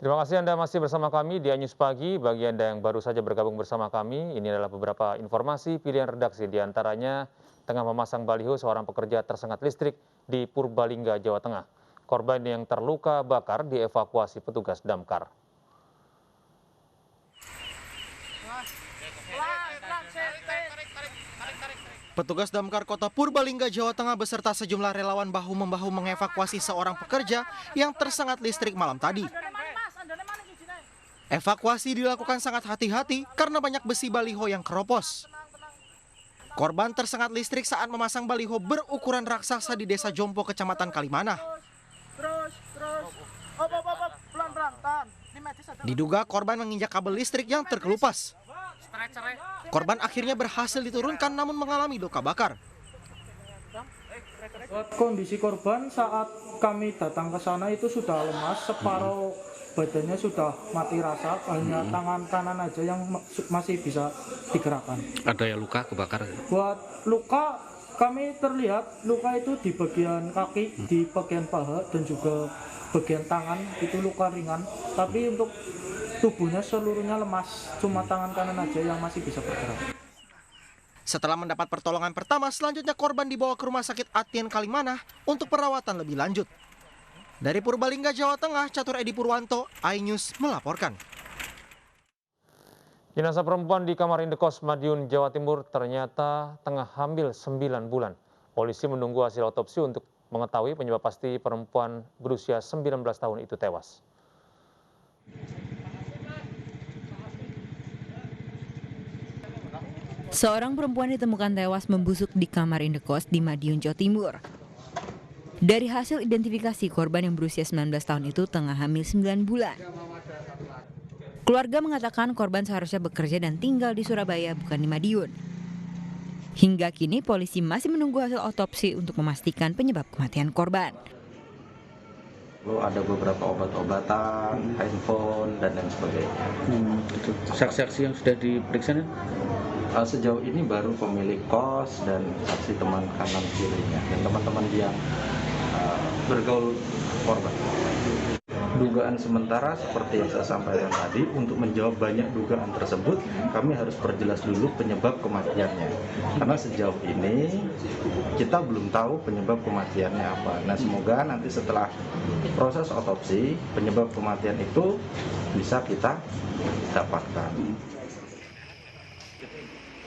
Terima kasih Anda masih bersama kami di News Pagi. Bagi Anda yang baru saja bergabung bersama kami, ini adalah beberapa informasi pilihan redaksi. Di antaranya, tengah memasang baliho seorang pekerja tersengat listrik di Purbalingga, Jawa Tengah. Korban yang terluka bakar dievakuasi petugas damkar. Petugas damkar Kota Purbalingga, Jawa Tengah beserta sejumlah relawan bahu-membahu mengevakuasi seorang pekerja yang tersengat listrik malam tadi. Evakuasi dilakukan sangat hati-hati karena banyak besi baliho yang keropos. Korban tersengat listrik saat memasang baliho berukuran raksasa di Desa Jompo, Kecamatan Kalimanah. Diduga korban menginjak kabel listrik yang terkelupas. Korban akhirnya berhasil diturunkan namun mengalami luka bakar. Kondisi korban saat kami datang ke sana itu sudah lemas, separuh badannya sudah mati rasa, hanya tangan kanan aja yang masih bisa digerakkan. Ada yang luka kebakar? Buat luka, kami terlihat luka itu di bagian kaki, di bagian paha, dan juga bagian tangan itu luka ringan. Tapi untuk tubuhnya seluruhnya lemas, cuma tangan kanan aja yang masih bisa bergerak. Setelah mendapat pertolongan pertama, selanjutnya korban dibawa ke Rumah Sakit Atien Kalimanah untuk perawatan lebih lanjut. Dari Purbalingga, Jawa Tengah, Catur Edi Purwanto, iNews melaporkan. Jenazah perempuan di kamar indekos Madiun, Jawa Timur ternyata tengah hamil 9 bulan. Polisi menunggu hasil otopsi untuk mengetahui penyebab pasti perempuan berusia 19 tahun itu tewas. Seorang perempuan ditemukan tewas membusuk di kamar indekos di Madiun, Jawa Timur. Dari hasil identifikasi, korban yang berusia 19 tahun itu tengah hamil 9 bulan. Keluarga mengatakan korban seharusnya bekerja dan tinggal di Surabaya, bukan di Madiun. Hingga kini polisi masih menunggu hasil otopsi untuk memastikan penyebab kematian korban. Ada beberapa obat-obatan, handphone, dan lain sebagainya. Saksi-saksi yang sudah diperiksa? Sejauh ini baru pemilik kos dan saksi teman kanan kirinya dan teman-teman yang bergaul korban. Dugaan sementara seperti yang saya sampaikan tadi, untuk menjawab banyak dugaan tersebut, kami harus perjelas dulu penyebab kematiannya. Karena sejauh ini kita belum tahu penyebab kematiannya apa. Nah, semoga nanti setelah proses otopsi, penyebab kematian itu bisa kita dapatkan.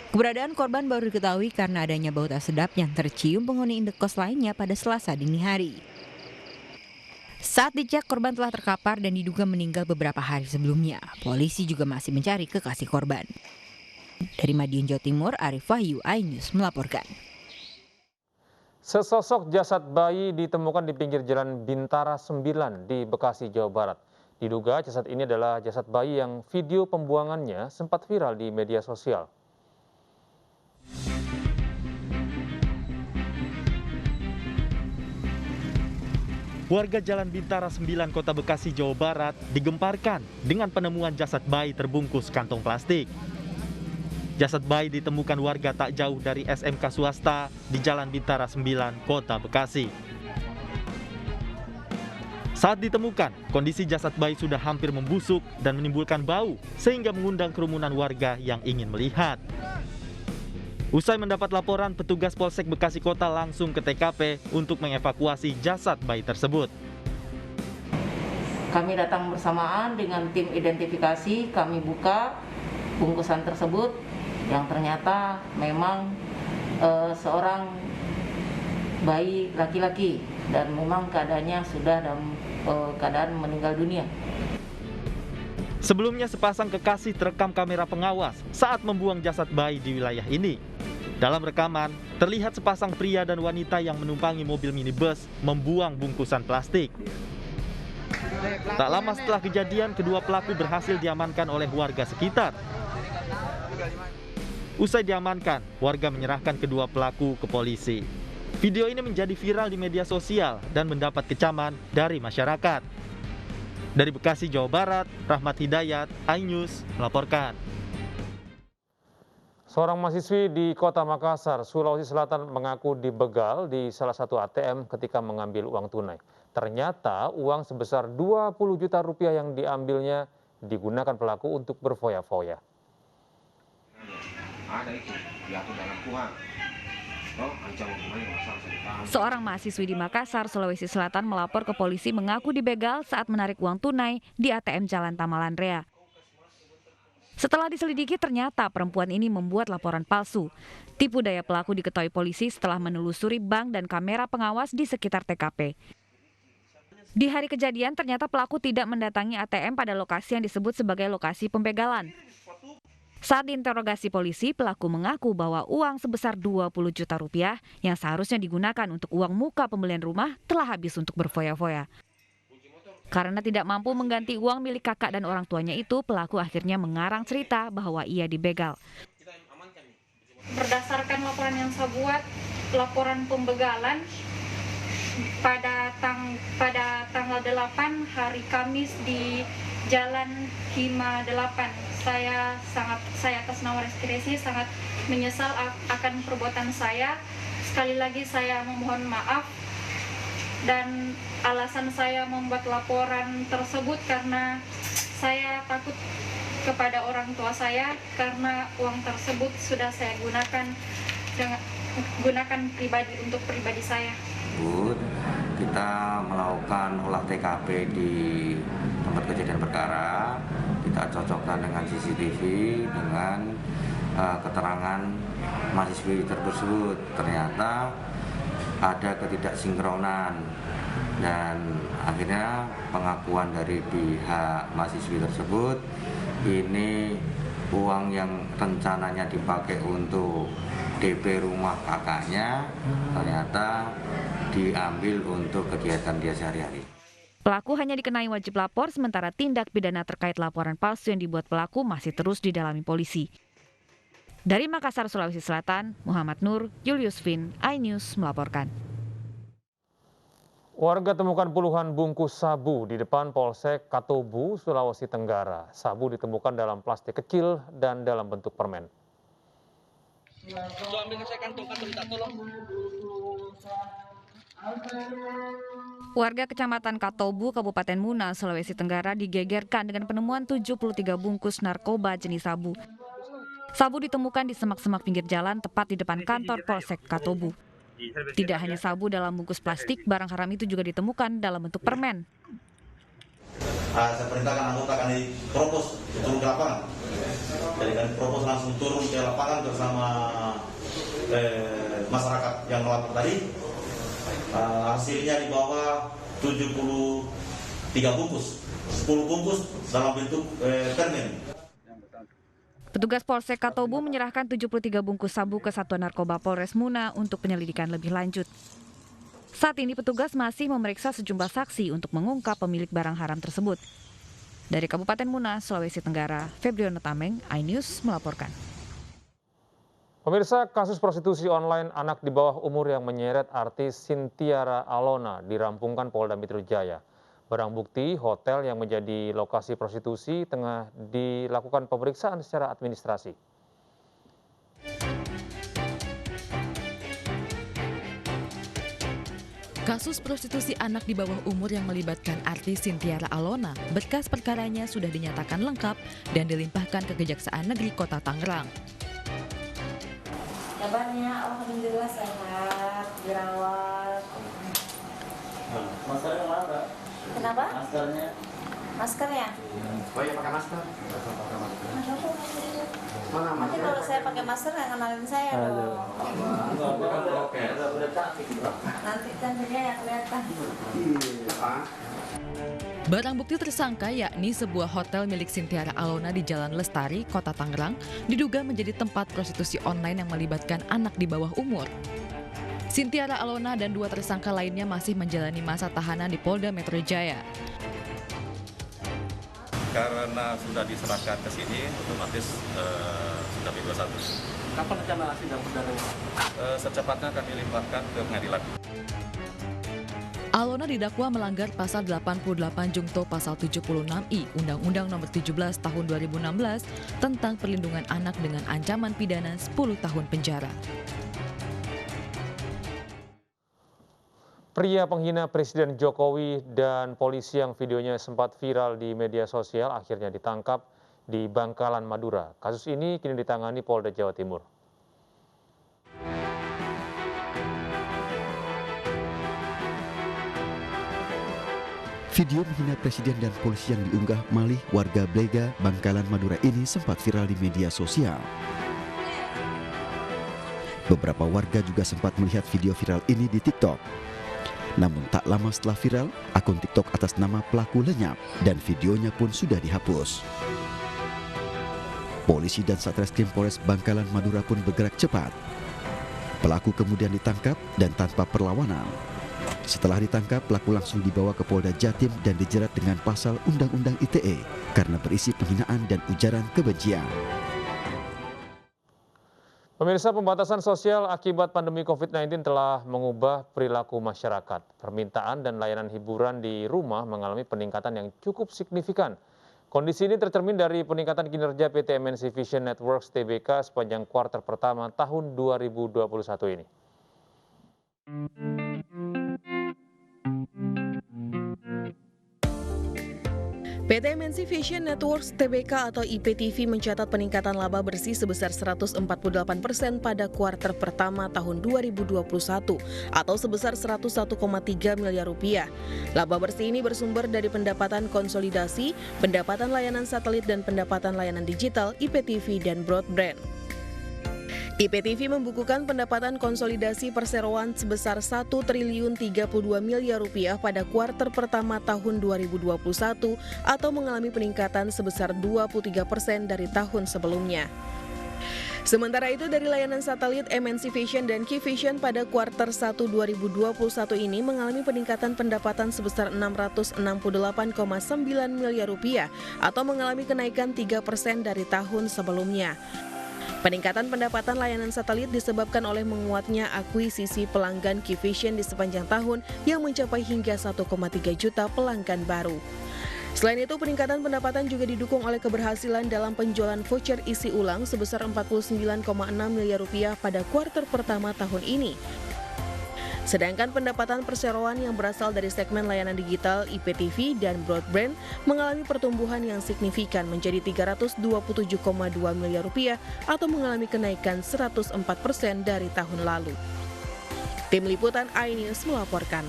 Keberadaan korban baru diketahui karena adanya bau tak sedap yang tercium penghuni indekos lainnya pada Selasa dini hari. Saat dicek, korban telah terkapar dan diduga meninggal beberapa hari sebelumnya. Polisi juga masih mencari kekasih korban. Dari Madiun, Jawa Timur, Arif Wahyu, iNews melaporkan. Sesosok jasad bayi ditemukan di pinggir jalan Bintara 9 di Bekasi, Jawa Barat. Diduga jasad ini adalah jasad bayi yang video pembuangannya sempat viral di media sosial. Warga Jalan Bintara 9 Kota Bekasi, Jawa Barat digemparkan dengan penemuan jasad bayi terbungkus kantong plastik. Jasad bayi ditemukan warga tak jauh dari SMK swasta di Jalan Bintara 9 Kota Bekasi. Saat ditemukan, kondisi jasad bayi sudah hampir membusuk dan menimbulkan bau sehingga mengundang kerumunan warga yang ingin melihat. Usai mendapat laporan, petugas Polsek Bekasi Kota langsung ke TKP untuk mengevakuasi jasad bayi tersebut. Kami datang bersamaan dengan tim identifikasi, kami buka bungkusan tersebut yang ternyata memang seorang bayi laki-laki dan memang keadaannya sudah dalam keadaan meninggal dunia. Sebelumnya sepasang kekasih terekam kamera pengawas saat membuang jasad bayi di wilayah ini. Dalam rekaman, terlihat sepasang pria dan wanita yang menumpangi mobil minibus membuang bungkusan plastik. Tak lama setelah kejadian, kedua pelaku berhasil diamankan oleh warga sekitar. Usai diamankan, warga menyerahkan kedua pelaku ke polisi. Video ini menjadi viral di media sosial dan mendapat kecaman dari masyarakat. Dari Bekasi, Jawa Barat, Rahmat Hidayat, iNews melaporkan. Seorang mahasiswi di Kota Makassar, Sulawesi Selatan mengaku dibegal di salah satu ATM ketika mengambil uang tunai. Ternyata uang sebesar 20 juta rupiah yang diambilnya digunakan pelaku untuk berfoya-foya. Seorang mahasiswi di Makassar, Sulawesi Selatan melapor ke polisi mengaku dibegal saat menarik uang tunai di ATM Jalan Tamalan Rea. Setelah diselidiki, ternyata perempuan ini membuat laporan palsu. Tipu daya pelaku diketahui polisi setelah menelusuri bank dan kamera pengawas di sekitar TKP. Di hari kejadian, ternyata pelaku tidak mendatangi ATM pada lokasi yang disebut sebagai lokasi pembegalan. Saat diinterogasi polisi, pelaku mengaku bahwa uang sebesar 20 juta rupiah yang seharusnya digunakan untuk uang muka pembelian rumah telah habis untuk berfoya-foya. Karena tidak mampu mengganti uang milik kakak dan orang tuanya itu, pelaku akhirnya mengarang cerita bahwa ia dibegal. Berdasarkan laporan yang saya buat, laporan pembegalan pada tanggal 8 hari Kamis di Jalan Hima 8. Saya atas nama Reskresi sangat menyesal akan perbuatan saya. Sekali lagi saya memohon maaf, dan alasan saya membuat laporan tersebut karena saya takut kepada orang tua saya, karena uang tersebut sudah saya gunakan pribadi untuk pribadi saya. Kita melakukan olah TKP di tempat kejadian perkara, kita cocokkan dengan CCTV dengan keterangan mahasiswi tersebut. Ternyata ada ketidaksinkronan dan akhirnya pengakuan dari pihak mahasiswi tersebut, ini uang yang rencananya dipakai untuk DP rumah kakaknya ternyata diambil untuk kegiatan dia sehari-hari. Pelaku hanya dikenai wajib lapor, sementara tindak pidana terkait laporan palsu yang dibuat pelaku masih terus didalami polisi. Dari Makassar, Sulawesi Selatan, Muhammad Nur, Julius Vin, iNews melaporkan. Warga temukan puluhan bungkus sabu di depan Polsek Katobu, Sulawesi Tenggara. Sabu ditemukan dalam plastik kecil dan dalam bentuk permen. Warga Kecamatan Katobu, Kabupaten Muna, Sulawesi Tenggara digegerkan dengan penemuan 73 bungkus narkoba jenis sabu. Sabu ditemukan di semak-semak pinggir jalan tepat di depan kantor Polsek Katobu. Tidak hanya sabu dalam bungkus plastik, barang haram itu juga ditemukan dalam bentuk permen. Saya perintahkan anggota kami propos turun ke lapangan. Jadi kami propos langsung turun ke lapangan bersama masyarakat yang melapor tadi. Hasilnya di bawah 73 bungkus, 10 bungkus dalam bentuk permen. Petugas Polsek Katobu menyerahkan 73 bungkus sabu ke Satuan Narkoba Polres Muna untuk penyelidikan lebih lanjut. Saat ini petugas masih memeriksa sejumlah saksi untuk mengungkap pemilik barang haram tersebut. Dari Kabupaten Muna, Sulawesi Tenggara, Febriono Tameng, iNews melaporkan. Pemirsa, kasus prostitusi online anak di bawah umur yang menyeret artis Sintiara Alona dirampungkan Polda Metro Jaya. Barang bukti hotel yang menjadi lokasi prostitusi tengah dilakukan pemeriksaan secara administrasi. Kasus prostitusi anak di bawah umur yang melibatkan artis Sintiara Alona, berkas perkaranya sudah dinyatakan lengkap dan dilimpahkan ke Kejaksaan Negeri Kota Tangerang. Kabarnya alhamdulillah sehat, dirawat. Maskernya mana? Kenapa? Maskernya. Maskernya? Oh iya, pakai masker. Nanti kalau saya pakai masker nggak kenalin saya dong. Nanti cantiknya ya kelihatan. Barang bukti tersangka yakni sebuah hotel milik Sintiara Alona di Jalan Lestari, Kota Tangerang, diduga menjadi tempat prostitusi online yang melibatkan anak di bawah umur. Sintiara Alona dan 2 tersangka lainnya masih menjalani masa tahanan di Polda Metro Jaya. Karena sudah diserahkan ke sini, otomatis sudah bebas status. Kapan rencana sidang perdana? Secepatnya kami limpahkan ke pengadilan. Alona didakwa melanggar pasal 88 Jungto pasal 76I Undang-Undang Nomor 17 Tahun 2016 tentang perlindungan anak dengan ancaman pidana 10 tahun penjara. Pria penghina Presiden Jokowi dan polisi yang videonya sempat viral di media sosial akhirnya ditangkap di Bangkalan, Madura. Kasus ini kini ditangani Polda Jawa Timur. Video menghina presiden dan polisi yang diunggah Malih warga Blega, Bangkalan, Madura ini sempat viral di media sosial. Beberapa warga juga sempat melihat video viral ini di TikTok. Namun tak lama setelah viral, akun TikTok atas nama pelaku lenyap dan videonya pun sudah dihapus. Polisi dan Satreskrim Polres Bangkalan, Madura pun bergerak cepat. Pelaku kemudian ditangkap dan tanpa perlawanan. Setelah ditangkap, pelaku langsung dibawa ke Polda Jatim dan dijerat dengan pasal Undang-Undang ITE karena berisi penghinaan dan ujaran kebencian. Pemirsa, pembatasan sosial akibat pandemi COVID-19 telah mengubah perilaku masyarakat. Permintaan dan layanan hiburan di rumah mengalami peningkatan yang cukup signifikan. Kondisi ini tercermin dari peningkatan kinerja PT MNC Vision Networks Tbk sepanjang kuartal pertama tahun 2021 ini. PT MNC Vision Networks Tbk atau IPTV mencatat peningkatan laba bersih sebesar 148% pada kuartal pertama tahun 2021 atau sebesar 101,3 miliar rupiah. Laba bersih ini bersumber dari pendapatan konsolidasi, pendapatan layanan satelit dan pendapatan layanan digital, IPTV dan broadband. IPTV membukukan pendapatan konsolidasi perseroan sebesar 1 triliun 32 miliar rupiah pada kuartal pertama tahun 2021 atau mengalami peningkatan sebesar 23% dari tahun sebelumnya. Sementara itu dari layanan satelit MNC Vision dan Keyvision pada kuartal 1 2021 ini mengalami peningkatan pendapatan sebesar 668,9 miliar rupiah atau mengalami kenaikan 3% dari tahun sebelumnya. Peningkatan pendapatan layanan satelit disebabkan oleh menguatnya akuisisi pelanggan Keyvision di sepanjang tahun yang mencapai hingga 1,3 juta pelanggan baru. Selain itu, peningkatan pendapatan juga didukung oleh keberhasilan dalam penjualan voucher isi ulang sebesar 49,6 miliar rupiah pada kuartal pertama tahun ini. Sedangkan pendapatan perseroan yang berasal dari segmen layanan digital, IPTV, dan broadband mengalami pertumbuhan yang signifikan menjadi 327,2 miliar rupiah atau mengalami kenaikan 104% dari tahun lalu. Tim Liputan iNews melaporkan.